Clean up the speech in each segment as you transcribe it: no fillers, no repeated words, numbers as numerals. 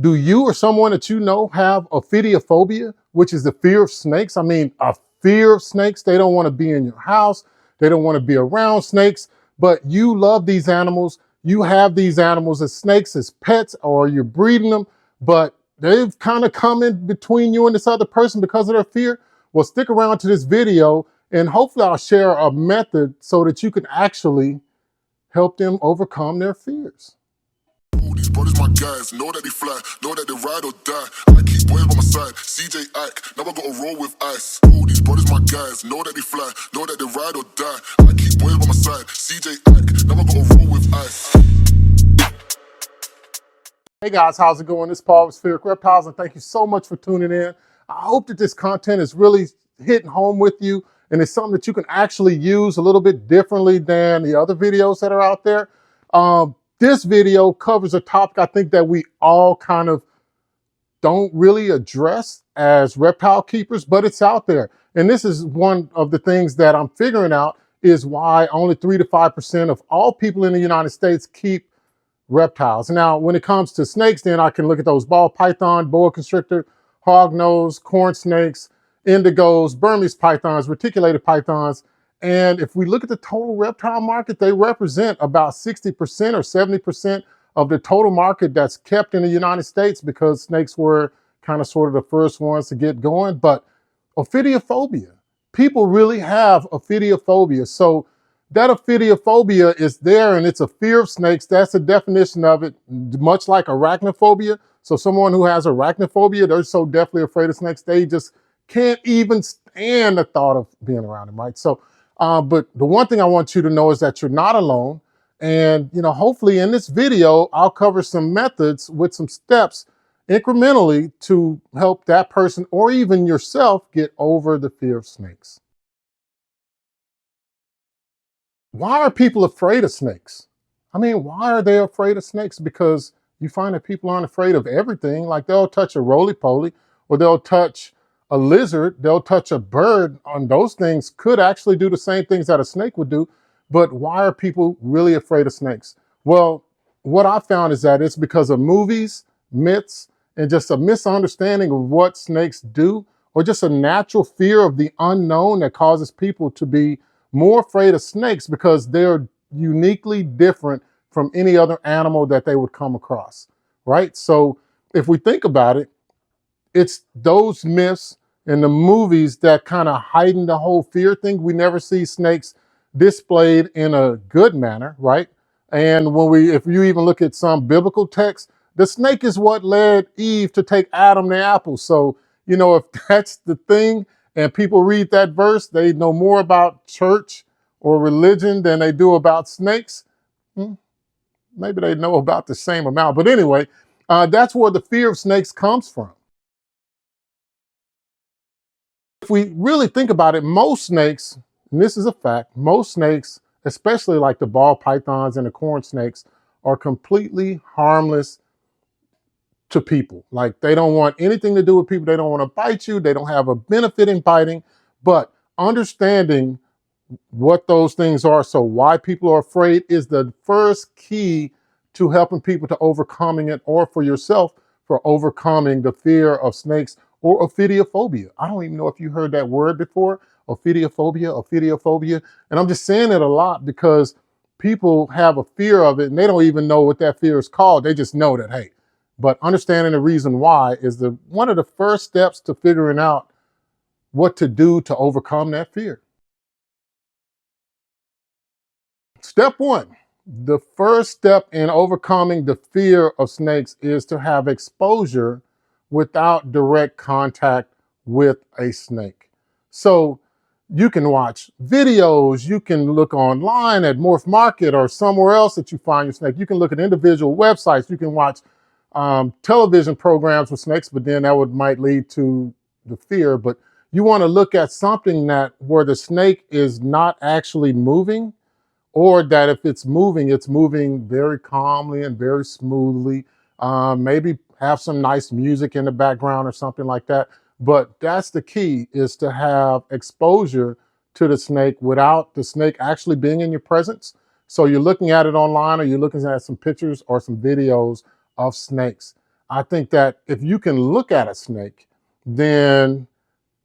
Do you or someone that you know have ophidiophobia, which is the fear of snakes? I mean, a fear of snakes. They don't want to be in your house. They don't want to be around snakes, but you love these animals. You have these animals as snakes, as pets, or you're breeding them, but they've kind of come in between you and this other person because of their fear. Well, stick around to this video and hopefully I'll share a method so that you can actually help them overcome their fears. These brothers my guys, know that they fly, know that they ride or die. I keep boys by my side, CJ Ike, now I gotta roll with ice. These brothers my guys, know that they fly, know that they ride or die. I keep boys by my side, CJ Ike, now I gotta roll with ice. Hey guys, how's it going? This is Paul with Spheric Reptiles, and thank you so much for tuning in. I hope that this content is really hitting home with you, and it's something that you can actually use a little bit differently than the other videos that are out there. This video covers a topic I think that we all kind of don't really address as reptile keepers, but it's out there. And this is one of the things that I'm figuring out is why only 3 to 5% of all people in the United States keep reptiles. Now, when it comes to snakes, then I can look at those ball python, boa constrictor, hognose, corn snakes, indigos, Burmese pythons, reticulated pythons. And if we look at the total reptile market, they represent about 60% or 70% of the total market that's kept in the United States because snakes were kind of sort of the first ones to get going. But ophidiophobia, people really have ophidiophobia. So that ophidiophobia is there and it's a fear of snakes. That's the definition of it, much like arachnophobia. So someone who has arachnophobia, they're so deathly afraid of snakes, they just can't even stand the thought of being around them, right? So, but the one thing I want you to know is that you're not alone. And, you know, hopefully in this video, I'll cover some methods with some steps incrementally to help that person or even yourself get over the fear of snakes. Why are people afraid of snakes? I mean, why are they afraid of snakes? Because you find that people aren't afraid of everything. Like they'll touch a roly-poly or they'll touch a lizard, they'll touch a bird, and those things could actually do the same things that a snake would do. But why are people really afraid of snakes? Well, what I found is that it's because of movies, myths, and just a misunderstanding of what snakes do, or just a natural fear of the unknown that causes people to be more afraid of snakes because they're uniquely different from any other animal that they would come across, right? So if we think about it, it's those myths and the movies that kind of heighten the whole fear thing. We never see snakes displayed in a good manner, right? And if you even look at some biblical texts, the snake is what led Eve to take Adam the apple. So, you know, if that's the thing and people read that verse, they know more about church or religion than they do about snakes. Maybe they know about the same amount. But anyway, that's where the fear of snakes comes from. If we really think about it, most snakes, and this is a fact, most snakes, especially like the ball pythons and the corn snakes, are completely harmless to people. Like they don't want anything to do with people. They don't want to bite you. They don't have a benefit in biting. But understanding what those things are, so why people are afraid, is the first key to helping people to overcoming it, or for yourself for overcoming the fear of snakes or ophidiophobia. I don't even know if you heard that word before, ophidiophobia. And I'm just saying it a lot because people have a fear of it and they don't even know what that fear is called. They just know that, hey, but understanding the reason why is one of the first steps to figuring out what to do to overcome that fear. Step one, the first step in overcoming the fear of snakes is to have exposure without direct contact with a snake. So you can watch videos, you can look online at Morph Market or somewhere else that you find your snake. You can look at individual websites, you can watch television programs with snakes, but then that might lead to the fear. But you want to look at something where the snake is not actually moving, or that if it's moving very calmly and very smoothly. Maybe have some nice music in the background or something like that. But that's the key, is to have exposure to the snake without the snake actually being in your presence. So you're looking at it online, or you're looking at some pictures or some videos of snakes. I think that if you can look at a snake, then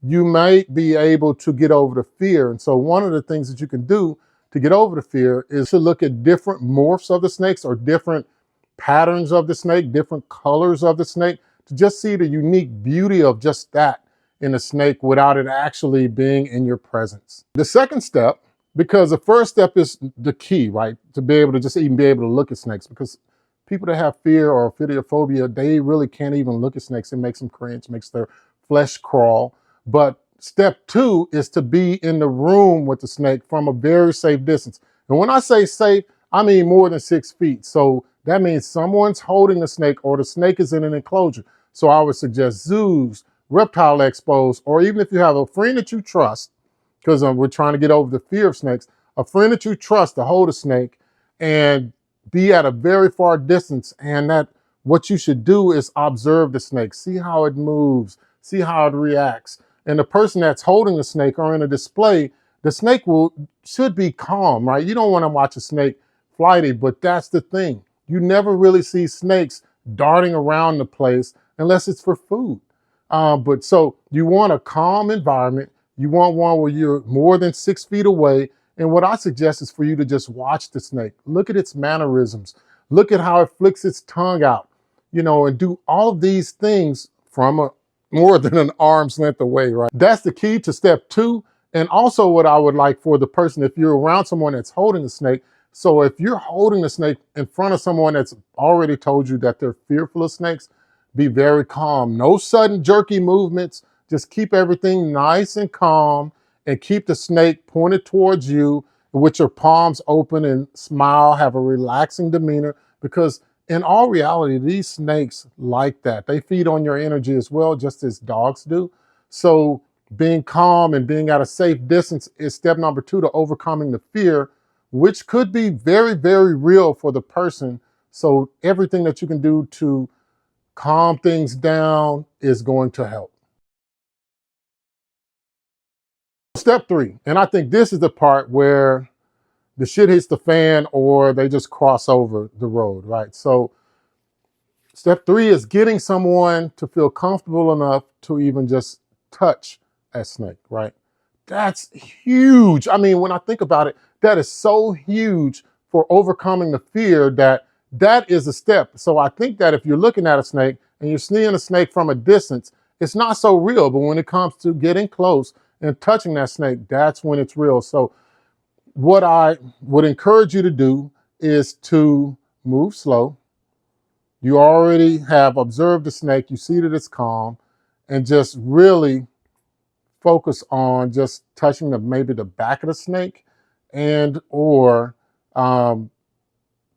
you might be able to get over the fear. And so one of the things that you can do to get over the fear is to look at different morphs of the snakes or different patterns of the snake, different colors of the snake, to just see the unique beauty of just that in a snake without it actually being in your presence. The second step, because the first step is the key, right? To be able to just even be able to look at snakes, because people that have fear or ophidiophobia, they really can't even look at snakes. It makes them cringe, makes their flesh crawl. But step two is to be in the room with the snake from a very safe distance. And when I say safe, I mean more than 6 feet. So that means someone's holding the snake or the snake is in an enclosure. So I would suggest zoos, reptile expos, or even if you have a friend that you trust, because we're trying to get over the fear of snakes, a friend that you trust to hold a snake and be at a very far distance. And that what you should do is observe the snake, see how it moves, see how it reacts. And the person that's holding the snake or in a display, the snake should be calm, right? You don't want to watch a snake flighty, but that's the thing. You never really see snakes darting around the place unless it's for food. But so you want a calm environment. You want one where you're more than 6 feet away. And what I suggest is for you to just watch the snake. Look at its mannerisms. Look at how it flicks its tongue out, and do all of these things from more than an arm's length away, right? That's the key to step two. And also what I would like for the person, if you're around someone that's holding a snake, so if you're holding a snake in front of someone that's already told you that they're fearful of snakes, be very calm. No sudden jerky movements. Just keep everything nice and calm and keep the snake pointed towards you with your palms open and smile, have a relaxing demeanor, because in all reality, these snakes like that. They feed on your energy as well, just as dogs do. So being calm and being at a safe distance is step number two to overcoming the fear, which could be very, very real for the person. So everything that you can do to calm things down is going to help. Step three, and I think this is the part where the shit hits the fan or they just cross over the road, right? So step three is getting someone to feel comfortable enough to even just touch a snake, right? That's huge. I mean, when I think about it, that is so huge for overcoming the fear that is a step. So I think that if you're looking at a snake and you're seeing a snake from a distance, it's not so real. But when it comes to getting close and touching that snake, that's when it's real. So what I would encourage you to do is to move slow. You already have observed the snake. You see that it's calm, and just really focus on just touching maybe the back of the snake and or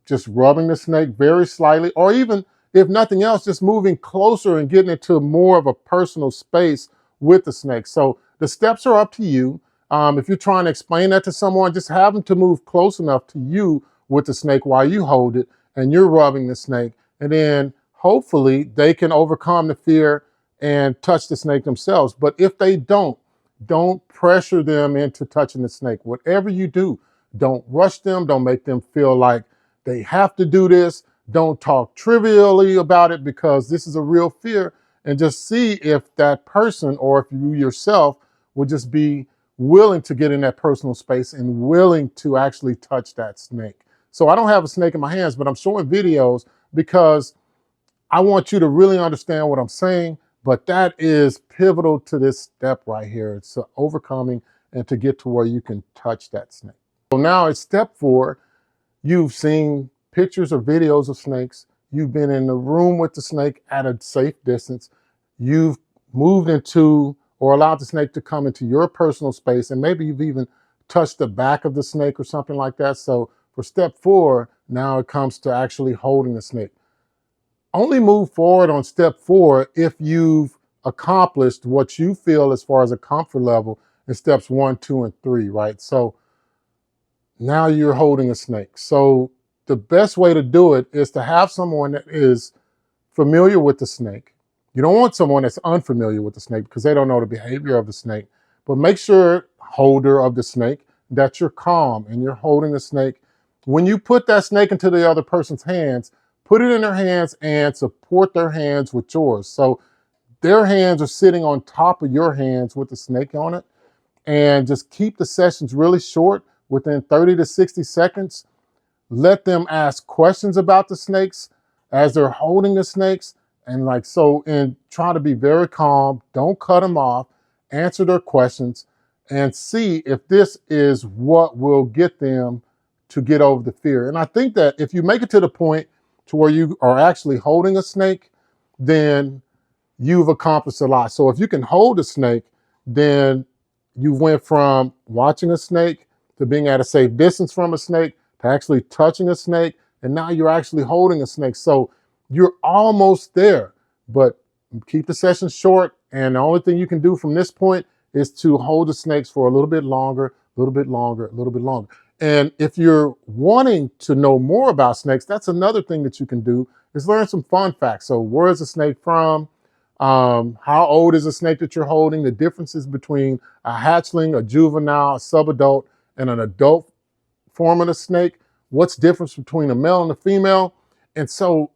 just rubbing the snake very slightly, or even if nothing else, just moving closer and getting into more of a personal space with the snake. So the steps are up to you. If you're trying to explain that to someone, just have them to move close enough to you with the snake while you hold it and you're rubbing the snake. And then hopefully they can overcome the fear and touch the snake themselves. But if they don't pressure them into touching the snake. Whatever you do, don't rush them. Don't make them feel like they have to do this. Don't talk trivially about it, because this is a real fear. And just see if that person or if you yourself would just be willing to get in that personal space and willing to actually touch that snake. So I don't have a snake in my hands, but I'm showing videos because I want you to really understand what I'm saying. But that is pivotal to this step right here. It's overcoming and to get to where you can touch that snake. So now it's step 4. You've seen pictures or videos of snakes. You've been in the room with the snake at a safe distance. You've moved into or allowed the snake to come into your personal space. And maybe you've even touched the back of the snake or something like that. So for step 4, now it comes to actually holding the snake. Only move forward on step 4 if you've accomplished what you feel as far as a comfort level in steps 1, 2, and 3, right? So now you're holding a snake. So the best way to do it is to have someone that is familiar with the snake. You don't want someone that's unfamiliar with the snake because they don't know the behavior of the snake. But make sure, holder of the snake, that you're calm and you're holding the snake. When you put that snake into the other person's hands, put it in their hands and support their hands with yours. So their hands are sitting on top of your hands with the snake on it. And just keep the sessions really short, within 30 to 60 seconds. Let them ask questions about the snakes as they're holding the snakes. And try to be very calm. Don't cut them off. Answer their questions and see if this is what will get them to get over the fear. And I think that if you make it to the point to where you are actually holding a snake, then you've accomplished a lot. So if you can hold a snake, then you went from watching a snake to being at a safe distance from a snake to actually touching a snake. And now you're actually holding a snake. So you're almost there, but keep the session short. And the only thing you can do from this point is to hold the snakes for a little bit longer, a little bit longer, a little bit longer. And if you're wanting to know more about snakes, that's another thing that you can do, is learn some fun facts. So where is a snake from? How old is a snake that you're holding? The differences between a hatchling, a juvenile, a subadult, and an adult form of the snake. What's the difference between a male and a female? And so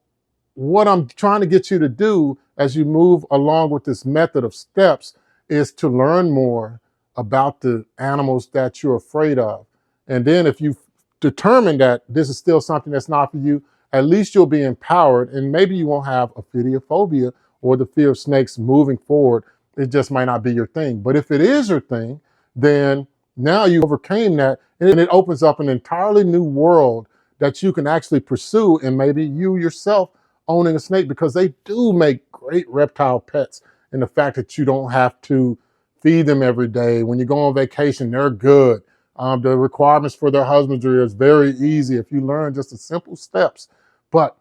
what I'm trying to get you to do as you move along with this method of steps is to learn more about the animals that you're afraid of. And then if you determine that this is still something that's not for you, at least you'll be empowered, and maybe you won't have ophidiophobia or the fear of snakes moving forward. It just might not be your thing. But if it is your thing, then now you overcame that, and it opens up an entirely new world that you can actually pursue, and maybe you yourself owning a snake, because they do make great reptile pets. And the fact that you don't have to feed them every day. When you go on vacation, they're good. The requirements for their husbandry is very easy if you learn just the simple steps. But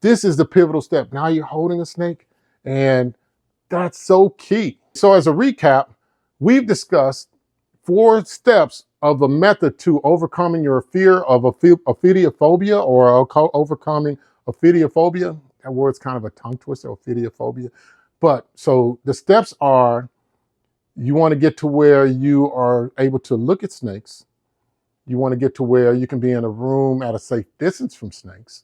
this is the pivotal step. Now you're holding a snake, and that's so key. So as a recap, we've discussed 4 steps of a method to overcoming your fear of ophidiophobia, or overcoming ophidiophobia. That word's kind of a tongue twister, ophidiophobia. But so the steps are, you want to get to where you are able to look at snakes. You want to get to where you can be in a room at a safe distance from snakes.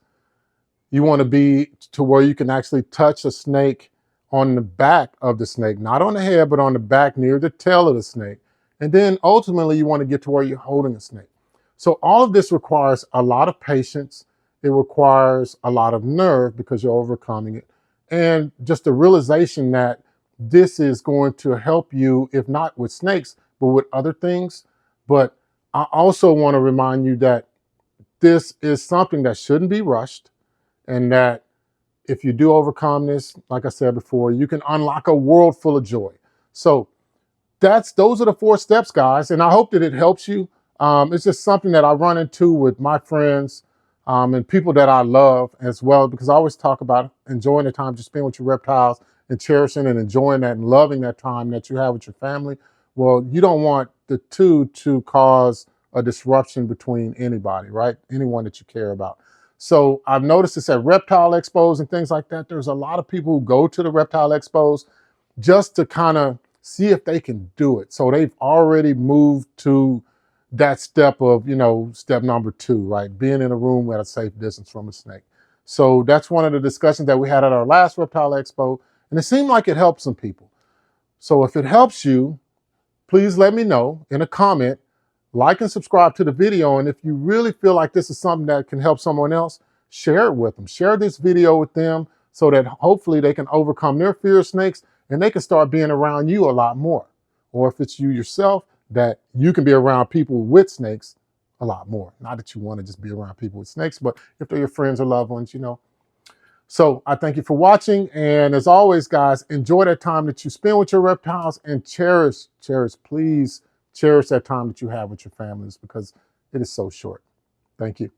You want to be to where you can actually touch a snake on the back of the snake, not on the head, but on the back near the tail of the snake. And then ultimately you want to get to where you're holding a snake. So all of this requires a lot of patience. It requires a lot of nerve because you're overcoming it. And just the realization that this is going to help you, if not with snakes, but with other things. But I also want to remind you that this is something that shouldn't be rushed, and that if you do overcome this, like I said before, you can unlock a world full of joy. So those are the 4 steps, guys. And I hope that it helps you. It's just something that I run into with my friends and people that I love as well, because I always talk about enjoying the time you spend with your reptiles and cherishing and enjoying that and loving that time that you have with your family. Well, you don't want the two to cause a disruption between anybody, right? Anyone that you care about. So I've noticed this at reptile expos and things like that. There's a lot of people who go to the reptile expos just to kind of see if they can do it. So they've already moved to that step of, step number 2, right? Being in a room at a safe distance from a snake. So that's one of the discussions that we had at our last reptile expo. And it seemed like it helped some people. So if it helps you, please let me know in a comment, like and subscribe to the video. And if you really feel like this is something that can help someone else, share it with them. Share this video with them so that hopefully they can overcome their fear of snakes and they can start being around you a lot more. Or if it's you yourself, that you can be around people with snakes a lot more. Not that you want to just be around people with snakes, but if they're your friends or loved ones, So I thank you for watching. And as always, guys, enjoy that time that you spend with your reptiles, and please cherish that time that you have with your families, because it is so short. Thank you.